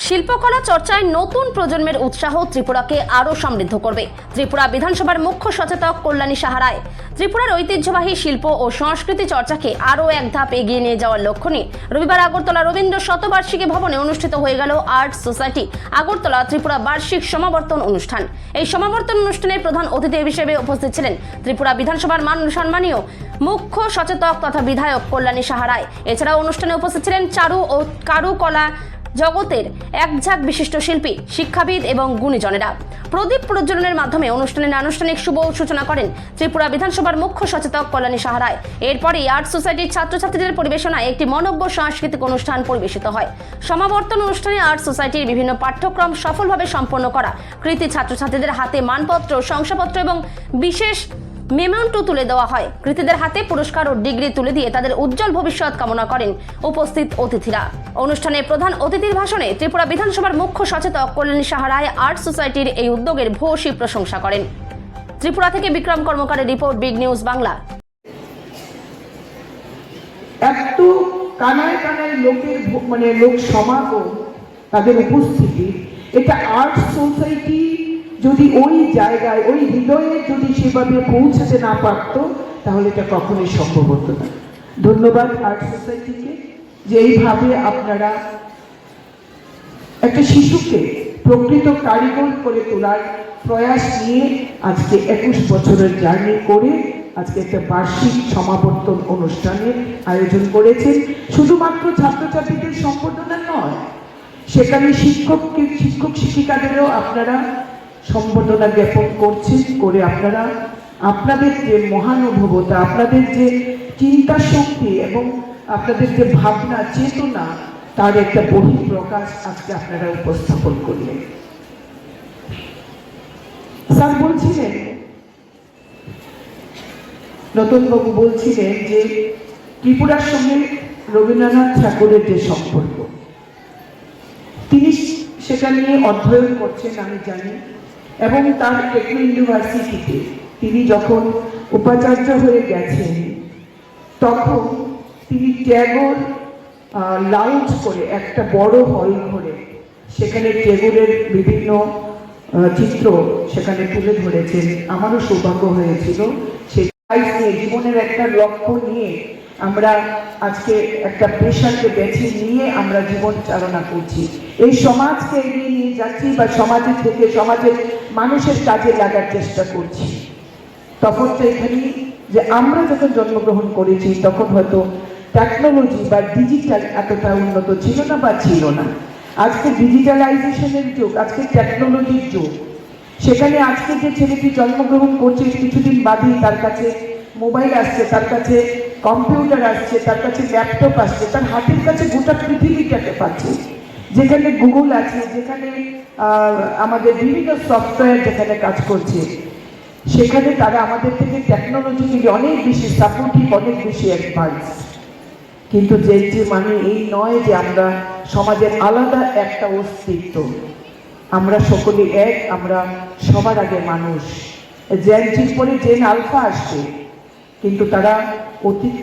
শিল্পকলা চর্চায় নতুন প্রজন্মের উৎসাহ ত্রিপুরাকে আরও সমৃদ্ধ করবে। ত্রিপুরা বিধানসভার মুখ্য সচেতক কল্যাণী সাহা রায় ত্রিপুরার ঐতিহ্যবাহী শিল্প ও সংস্কৃতি চর্চাকে আরও এক ধাপ এগিয়ে নিয়ে যাওয়ার লক্ষ্য নিয়ে রবিবার আগরতলা রবীন্দ্র শতবার্ষিকী ভবনে অনুষ্ঠিত হয়ে গেল আর্ট সোসাইটি আগরতলা ত্রিপুরা বার্ষিক সমাবর্তন অনুষ্ঠান। এই সমাবর্তন অনুষ্ঠানে প্রধান অতিথি হিসেবে উপস্থিত ছিলেন ত্রিপুরা বিধানসভার সম্মানীয় মুখ্য সচেতক তথা বিধায়ক কল্যাণী সাহা রায়। এছাড়াও অনুষ্ঠানে উপস্থিত ছিলেন চারু ও কারুকলা জগতের একঝাঁক বিশিষ্ট শিল্পী, শিক্ষাবিদ এবং গুণীজনেরা। প্রদীপ প্রজ্বলনের মাধ্যমে অনুষ্ঠানের আনুষ্ঠানিক শুভ সূচনা করেন ত্রিপুরা বিধানসভার মুখ্য সচেতক কল্যাণী সাহা রায়। এরপরই আর্ট সোসাইটির ছাত্রছাত্রীদের পরিবেশনায় একটি মনোজ্ঞ সাংস্কৃতিক অনুষ্ঠান পরিবেশিত হয়। সমাবর্তন অনুষ্ঠানে আর্ট সোসাইটির বিভিন্ন পাঠ্যক্রম সফলভাবে সম্পন্ন করা কৃতি ছাত্রছাত্রীদের হাতে মানপত্র, শংসাপত্র এবং বিশেষ মেমেন্টো তুলে দেওয়া হয়। কৃতীদের হাতে পুরস্কার ও ডিগ্রি তুলে দিয়ে তাদের উজ্জ্বল ভবিষ্যৎ কামনা করেন উপস্থিত অতিথিরা। অনুষ্ঠানে প্রধান অতিথির ভাষণে ত্রিপুরা বিধানসভার মুখ্য সচেতক কল্যাণী সাহা রায় আর্ট সোসাইটির এই উদ্যোগের ভূয়সী প্রশংসা করেন। ত্রিপুরা থেকে বিক্রম কর্মকারের রিপোর্ট, বিগ নিউজ বাংলা। এত কানায় কানায় লোকের লোক সমাগম, তাদের উপস্থিতি, এটা আর্ট সোসাইটি যদি ওই জায়গায় ওই হৃদয়ে যদি সেভাবে পৌঁছাতে না পারত তাহলে এটা কখনোই সম্ভব হতো না। ধন্যবাদ আর্ট সোসাইটিকে যে এইভাবে আপনারা একটা শিশুকে প্রকৃত কারিগর করে তোলার প্রয়াস নিয়ে আজকে 21 বছরের জার্নি করে আজকে একটা বার্ষিক সমাবর্তন অনুষ্ঠানের আয়োজন করেছেন। শুধুমাত্র ছাত্রছাত্রীদের সম্বর্ধনা নয়, সেখানে শিক্ষক শিক্ষিকাদেরও আপনারা সম্বর্ধনা জ্ঞাপন করছেন। করে আপনারা আপনাদের যে মহানুভবতা, আপনাদের যে চিন্তা শক্তি এবং আপনাদের যে ভাবনা চেতনা, তার একটা বহিঃপ্রকাশ আজকে আপনারা উপস্থাপন করলেন। স্যার বলছিলেন, নতুনবাবু বলছিলেন যে ত্রিপুরার সঙ্গে রবীন্দ্রনাথ ঠাকুরের যে সম্পর্ক, তিনি সেটা নিয়ে অধ্যয়ন করছেন আমি জানি, এবং তার টেকনো ইউনিভার্সিটিতে তিনি যখন উপাচার্য হয়ে গেছেন তখন তিনি ট্যাগর লাউঞ্জ করে একটা বড় হল ঘরে সেখানে ট্যাগরের বিভিন্ন চিত্র সেখানে তুলে ধরেছেন। আমারও সৌভাগ্য হয়েছিল সেই নিয়ে, জীবনের একটা লক্ষ্য নিয়ে আমরা আজকে একটা পেশাকে বেছে নিয়ে আমরা জীবন চালনা করছি, এই সমাজকে এগিয়ে নিয়ে যাচ্ছি বা সমাজের থেকে সমাজের মানুষের কাজে লাগার চেষ্টা করছি। তখন তো এখানে যে আমরা যখন জন্মগ্রহণ করেছি তখন হয়তো টেকনোলজি বা ডিজিটাল এতটা উন্নত ছিল না বা ছিল না। আজকে ডিজিটালাইজেশনের যুগ, আজকে টেকনোলজির যুগ। সেখানে আজকে যে ছেলেটি জন্মগ্রহণ করছে কিছুদিন বাদেই তার কাছে মোবাইল আসছে, তার কাছে কম্পিউটার আসছে, তার কাছে ল্যাপটপ আসছে, তার হাতের কাছে গোটা পৃথিবীটাকে পাচ্ছে, যেখানে গুগল আছে, যেখানে আমাদের বিভিন্ন সফটওয়্যার যেখানে কাজ করছে, সেখানে তারা আমাদের থেকে টেকনোলজিক্যালি অনেক বেশি সাপোর্টিভ, অনেক বেশি অ্যাডভান্স। কিন্তু যে মানে এই নয় যে আমরা সমাজের আলাদা একটা অস্তিত্ব, আমরা সকলে এক, আমরা সবার আগে মানুষ। জেন জি পরে জেন আলফা আসছে, কিন্তু তারা অতীত